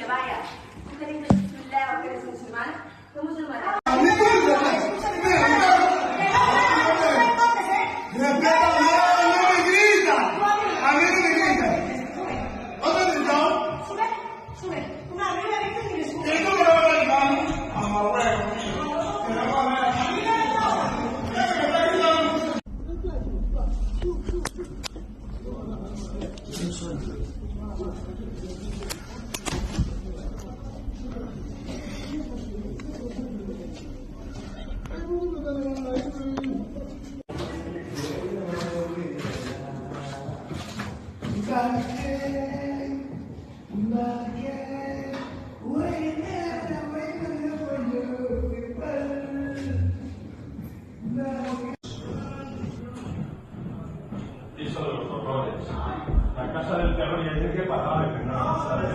vaya. Tú que dices bismillah o que eres musulmán, ¿qué musulmán? Piso de los horrores. La casa del terror y hay que pagar, que no sabe.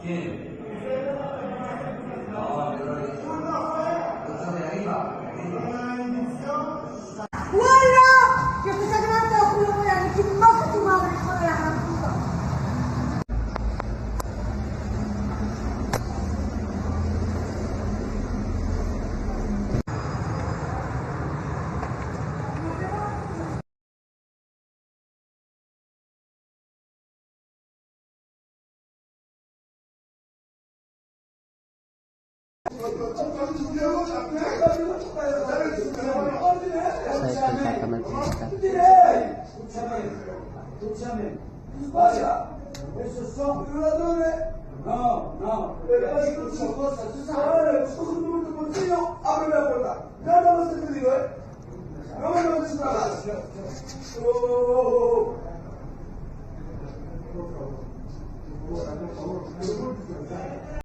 ¿Quién? No, pero los de arriba. ¡Hola! ¡Que te sacan a culo, voy a decir más que tu madre, hijo de la gran puta! Escúchame, vaya, esos son violadores. No, pero hay muchas cosas. Tú sabes, coge tu bolsillo, abre la puerta. Nada más te digo, no me lo des nada. Por favor.